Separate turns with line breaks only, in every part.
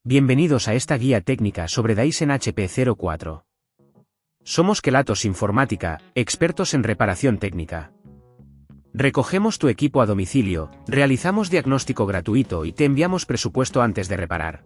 Bienvenidos a esta guía técnica sobre Dyson HP04. Somos Kelatos Informática, expertos en reparación técnica. Recogemos tu equipo a domicilio, realizamos diagnóstico gratuito y te enviamos presupuesto antes de reparar.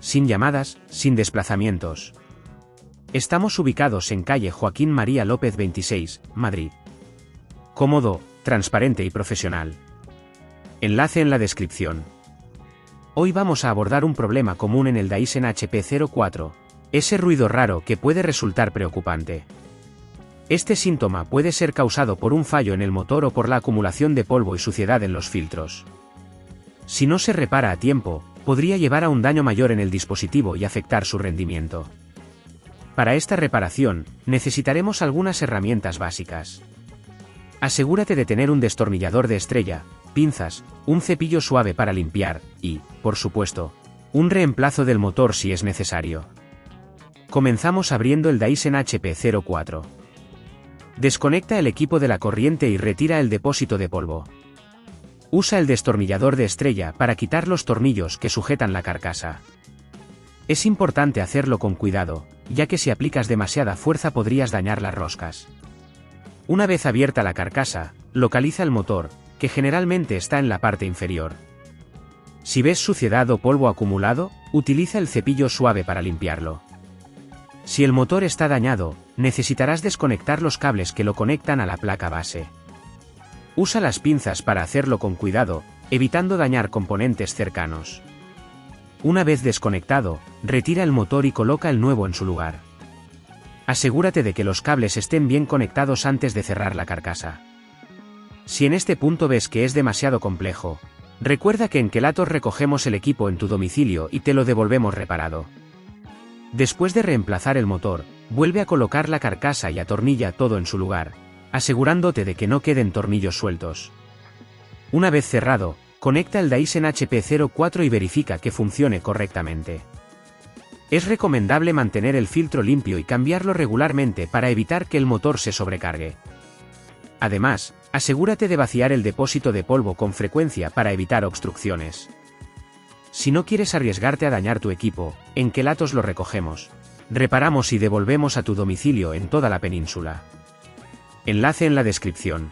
Sin llamadas, sin desplazamientos. Estamos ubicados en calle Joaquín María López 26, Madrid. Cómodo, transparente y profesional. Enlace en la descripción. Hoy vamos a abordar un problema común en el Dyson HP04, ese ruido raro que puede resultar preocupante. Este síntoma puede ser causado por un fallo en el motor o por la acumulación de polvo y suciedad en los filtros. Si no se repara a tiempo, podría llevar a un daño mayor en el dispositivo y afectar su rendimiento. Para esta reparación, necesitaremos algunas herramientas básicas. Asegúrate de tener un destornillador de estrella, pinzas, un cepillo suave para limpiar y, por supuesto, un reemplazo del motor si es necesario. Comenzamos abriendo el Dyson HP04. Desconecta el equipo de la corriente y retira el depósito de polvo. Usa el destornillador de estrella para quitar los tornillos que sujetan la carcasa. Es importante hacerlo con cuidado, ya que si aplicas demasiada fuerza podrías dañar las roscas. Una vez abierta la carcasa, localiza el motor, que generalmente está en la parte inferior. Si ves suciedad o polvo acumulado, utiliza el cepillo suave para limpiarlo. Si el motor está dañado, necesitarás desconectar los cables que lo conectan a la placa base. Usa las pinzas para hacerlo con cuidado, evitando dañar componentes cercanos. Una vez desconectado, retira el motor y coloca el nuevo en su lugar. Asegúrate de que los cables estén bien conectados antes de cerrar la carcasa. Si en este punto ves que es demasiado complejo, recuerda que en Kelatos recogemos el equipo en tu domicilio y te lo devolvemos reparado. Después de reemplazar el motor, vuelve a colocar la carcasa y atornilla todo en su lugar, asegurándote de que no queden tornillos sueltos. Una vez cerrado, conecta el Dyson HP04 y verifica que funcione correctamente. Es recomendable mantener el filtro limpio y cambiarlo regularmente para evitar que el motor se sobrecargue. Además, asegúrate de vaciar el depósito de polvo con frecuencia para evitar obstrucciones. Si no quieres arriesgarte a dañar tu equipo, en Kelatos lo recogemos, reparamos y devolvemos a tu domicilio en toda la península. Enlace en la descripción.